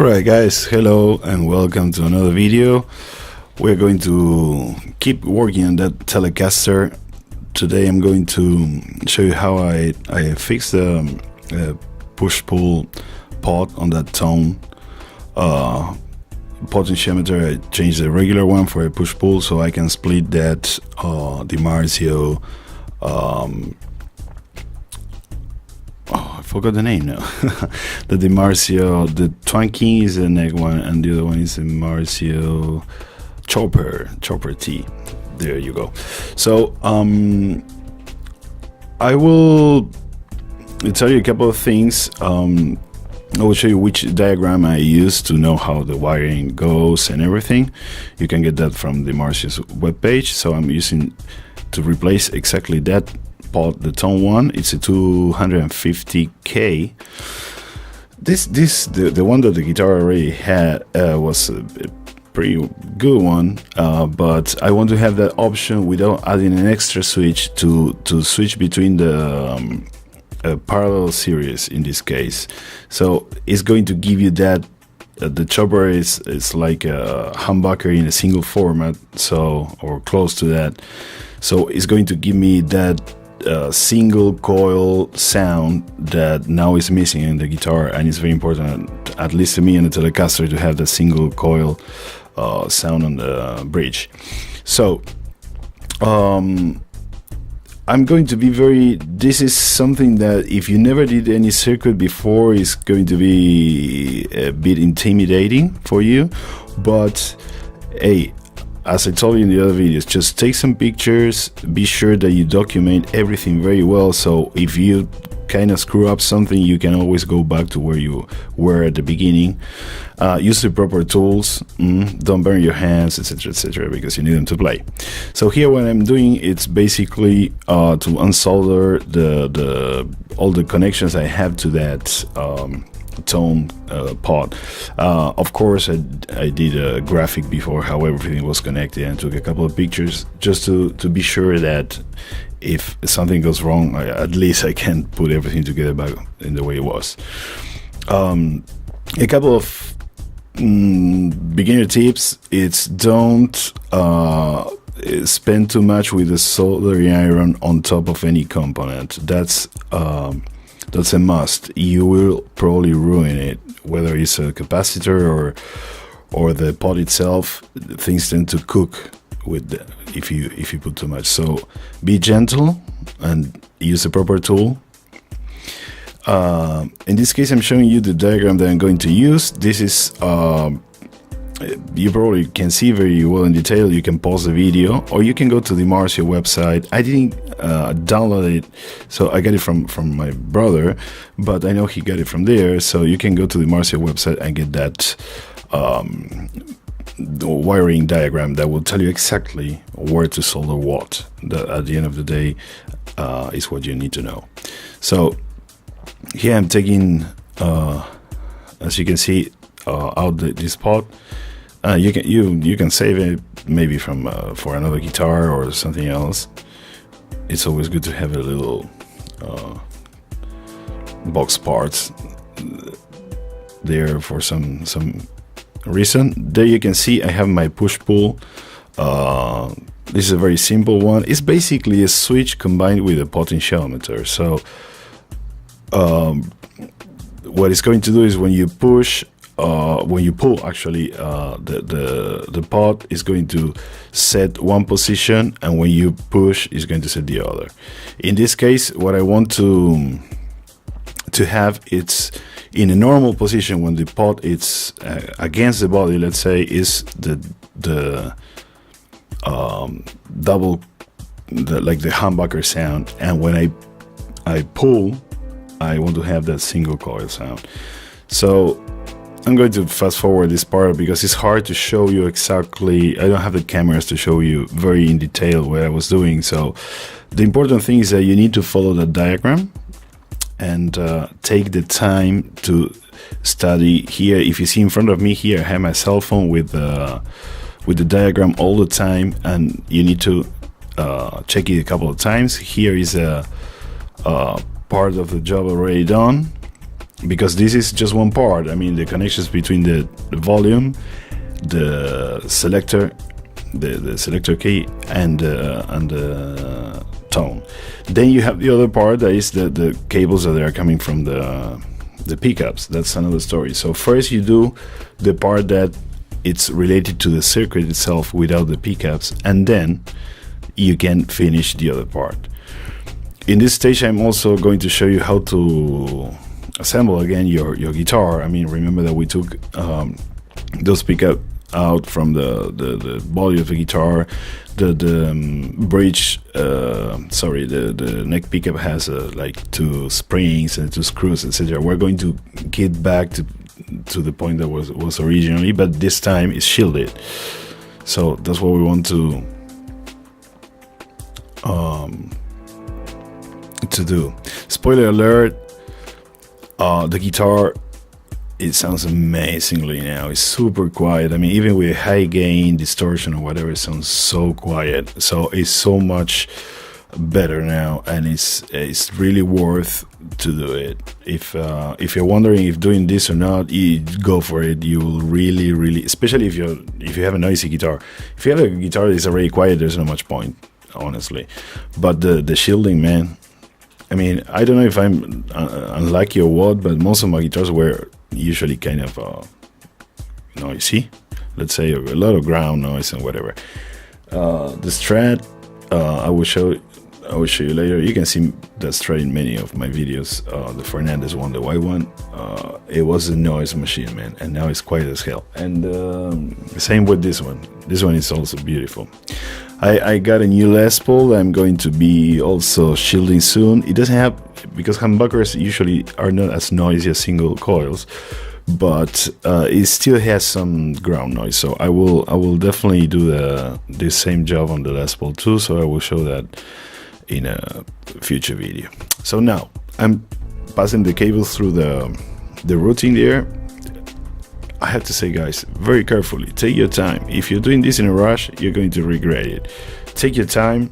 Alright guys, hello and welcome to another video. We're going to keep working on that Telecaster. Today I'm going to show you how I fix the push-pull pot on that tone. Potentiometer, I changed the regular one for a push-pull so I can split that DiMarzio I forgot the name now. The DiMarzio, the Twanky is the next one, and the other one is the DiMarzio Chopper T. There you go. So I will tell you a couple of things. I will show you which diagram I use to know how the wiring goes and everything. You can get that from DiMarzio's webpage. So I'm using to replace exactly that pot, the tone one. It's a 250K. The one that the guitar already had was a pretty good one, but I want to have that option without adding an extra switch to switch between the parallel series in this case. So it's going to give you that. The chopper is like a humbucker in a single format, so or close to that. So it's going to give me that single coil sound that now is missing in the guitar, and it's very important, at least to me and the Telecaster, to have the single coil sound on the bridge. So I'm going to be this is something that if you never did any circuit before is going to be a bit intimidating for you, but hey, as I told you in the other videos, just take some pictures, be sure that you document everything very well, so if you kind of screw up something, you can always go back to where you were at the beginning. Use the proper tools, don't burn your hands, etc, because you need them to play. So here what I'm doing, it's basically to unsolder all the connections I have to that tone pot. Of course I did a graphic before how everything was connected and took a couple of pictures just to be sure that if something goes wrong, at least I can put everything together back in the way it was. A couple of beginner tips: it's don't spend too much with the soldering iron on top of any component. That's a must. You will probably ruin it, whether it's a capacitor or the pot itself. Things tend to cook with if you put too much. So be gentle and use the proper tool. In this case, I'm showing you the diagram that I'm going to use. This is you probably can see very well in detail. You can pause the video, or you can go to the DiMarzio website. I didn't download it, so I got it from my brother, but I know he got it from there. So you can go to the DiMarzio website and get that the wiring diagram that will tell you exactly where to solder what. That at the end of the day is what you need to know. So here I'm taking, as you can see, out this pot. You can save it maybe from for another guitar or something else. It's always good to have a little box parts there for some reason. There you can see I have my push-pull. This is a very simple one. It's basically a switch combined with a potentiometer. So what it's going to do is when you pull, actually, the pot is going to set one position, and when you push, it's going to set the other. In this case, what I want to have, it's in a normal position when the pot is against the body. Let's say is the double, like the humbucker sound, and when I pull, I want to have that single coil sound. So I'm going to fast forward this part because it's hard to show you exactly. I don't have the cameras to show you very in detail what I was doing. So the important thing is that you need to follow the diagram and take the time to study. Here, if you see in front of me here, I have my cell phone with the diagram all the time, and you need to check it a couple of times. Here is a part of the job already done. because this is just one part. I mean, the connections between the volume, the selector, the selector key, and the tone. Then you have the other part, that is the cables that are coming from the pickups. That's another story. So first you do the part that it's related to the circuit itself without the pickups, and then you can finish the other part. In this stage, I'm also going to show you how to assemble again your guitar. I mean, remember that we took those pickup out from the body of the guitar. The bridge, the neck pickup has like 2 springs and 2 screws, etc. We're going to get back to the point that was originally, but this time it's shielded. So that's what we want to do. Spoiler alert, the guitar, it sounds amazingly now. It's super quiet. I mean, even with high gain, distortion, or whatever, it sounds so quiet. So it's so much better now, and it's really worth to do it. If you're wondering if doing this or not, you go for it. You will really, especially if you have a noisy guitar. If you have a guitar that's already quiet, there's not much point, honestly. But the shielding, man. I mean, I don't know if I'm unlucky or what, but most of my guitars were usually kind of noisy. Let's say a lot of ground noise and whatever. The Strat, I will show you later. You can see the Strat in many of my videos. The Fernandez one, the white one, it was a noise machine, man, and now it's quiet as hell. And same with this one. This one is also beautiful. I got a new Les Paul. I'm going to be also shielding soon. It doesn't have, because humbuckers usually are not as noisy as single coils, but it still has some ground noise. So I will definitely do the same job on the Les Paul too. So I will show that in a future video. So now I'm passing the cables through the routing there. I have to say, guys, very carefully, take your time. If you're doing this in a rush, you're going to regret it. Take your time.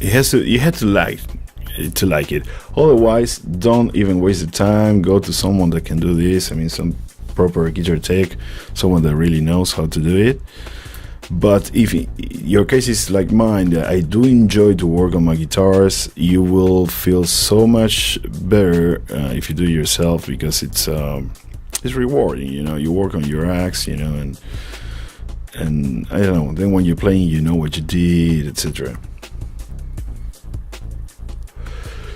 You have to like it. Otherwise, don't even waste the time. Go to someone that can do this. I mean, some proper guitar tech, someone that really knows how to do it. But if your case is like mine, that I do enjoy to work on my guitars, you will feel so much better if you do it yourself, because it's rewarding, you know. You work on your acts, you know, and I don't know, then when you're playing, you know what you did, etc.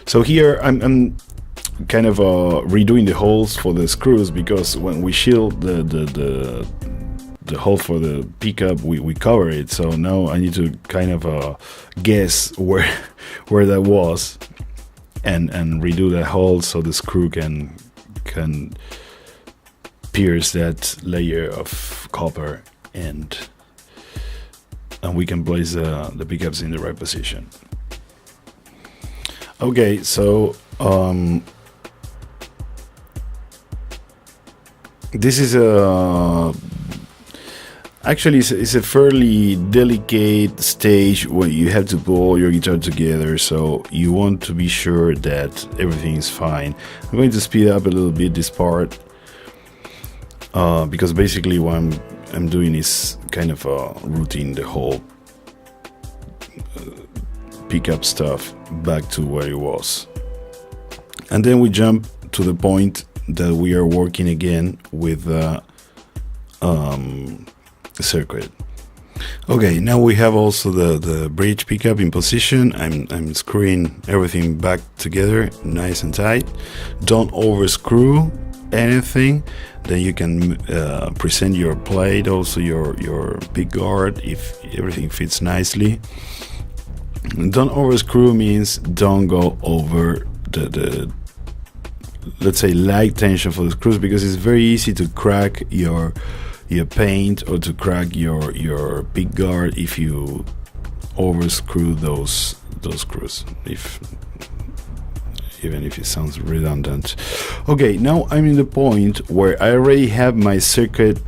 So here I'm kind of redoing the holes for the screws, because when we shield the hole for the pickup, we cover it. So now I need to kind of guess where that was, and redo that hole so the screw can pierce that layer of copper, and we can place the pickups in the right position. Okay, so this is actually it's a fairly delicate stage where you have to pull all your guitar together, so you want to be sure that everything is fine. I'm going to speed up a little bit this part, because basically what I'm doing is kind of routing the whole pickup stuff back to where it was. And then we jump to the point that we are working again with the circuit. Okay, now we have also the bridge pickup in position. I'm screwing everything back together nice and tight. Don't over screw anything. Then you can present your plate, also your pick guard, if everything fits nicely. Don't over screw means don't go over the let's say light tension for the screws, because it's very easy to crack your paint or to crack your pick guard if you over screw those screws, even if it sounds redundant. Okay, now I'm in the point where I already have my circuit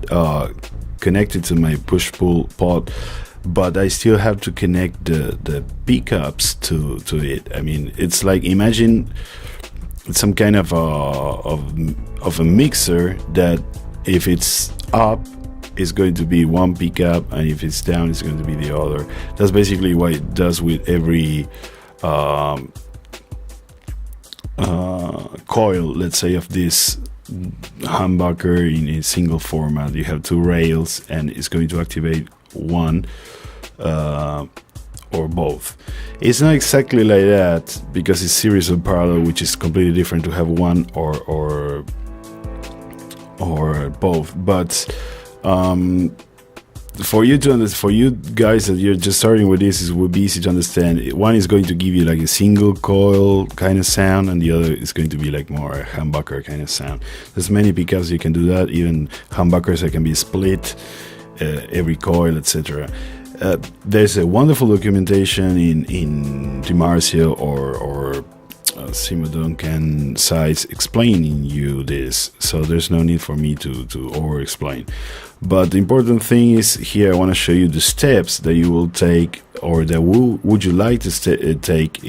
connected to my push-pull pot, but I still have to connect the pickups to it. I mean, it's like, imagine some kind of a mixer that if it's up, it's going to be one pickup, and if it's down, it's going to be the other. That's basically what it does with every coil, let's say, of this humbucker in a single format. You have two rails, and it's going to activate one or both. It's not exactly like that because it's series or parallel, which is completely different to have one or both. But for you guys that you're just starting with this, it would be easy to understand. One is going to give you like a single coil kind of sound, and the other is going to be like more a humbucker kind of sound. There's many pickups you can do that, even humbuckers that can be split, every coil, etc. There's a wonderful documentation in DiMarzio or Simo Duncan sites explaining you this, so there's no need for me to over-explain. But the important thing is here I want to show you the steps that you will take, or that would you like to take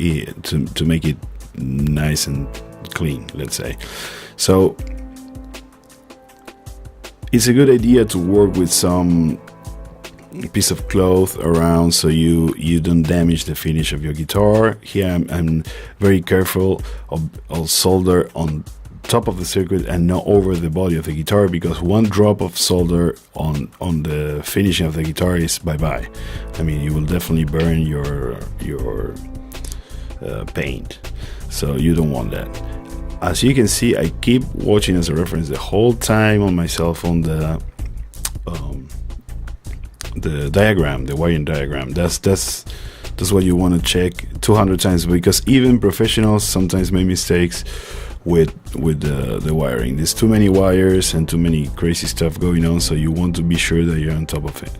to make it nice and clean, let's say. So it's a good idea to work with some piece of cloth around so you don't damage the finish of your guitar. Here I'm very careful. I'll solder on top of the circuit and not over the body of the guitar, because one drop of solder on the finishing of the guitar is bye-bye. I mean, you will definitely burn your paint, so you don't want that. As you can see, I keep watching as a reference the whole time on my cell phone the diagram, the wiring diagram. That's what you want to check 200 times, because even professionals sometimes make mistakes with the wiring. There's too many wires and too many crazy stuff going on, so you want to be sure that you're on top of it.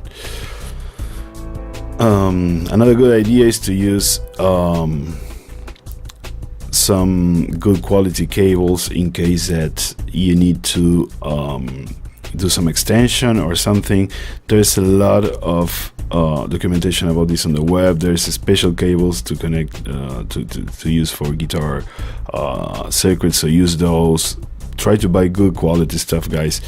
Another good idea is to use some good quality cables in case that you need to do some extension or something. There's a lot of documentation about this on the web. There's special cables to connect to use for guitar circuits, so use those. Try to buy good quality stuff, guys.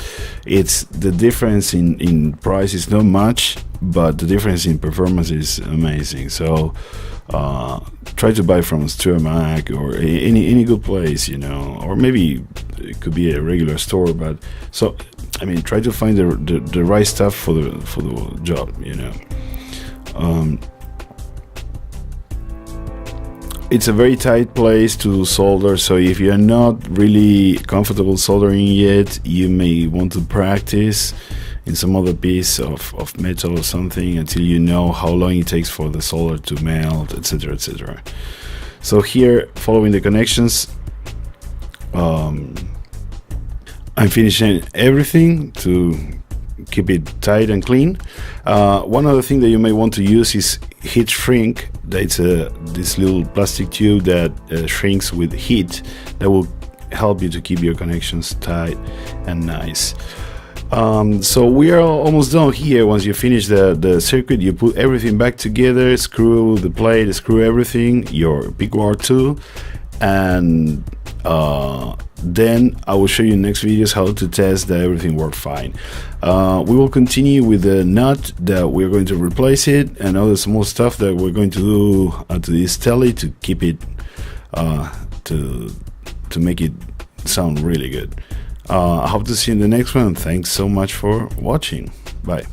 It's the difference in price is not much, but the difference in performance is amazing. So try to buy from Mac or any good place, you know, or maybe it could be a regular store. But so I mean, try to find the right stuff for the job, you know. It's a very tight place to solder, so if you're not really comfortable soldering yet, you may want to practice in some other piece of metal or something until you know how long it takes for the solder to melt, etc., etc. So here, following the connections, I'm finishing everything to keep it tight and clean. One other thing that you may want to use is heat shrink. That's this little plastic tube that shrinks with heat that will help you to keep your connections tight and nice. So we are almost done here. Once you finish the circuit, you put everything back together, screw the plate, screw everything, your pickguard too, and then I will show you in next videos how to test that everything worked fine. We will continue with the nut that we're going to replace it, and other small stuff that we're going to do to this telly to keep it to make it sound really good. I hope to see you in the next one. Thanks so much for watching. Bye.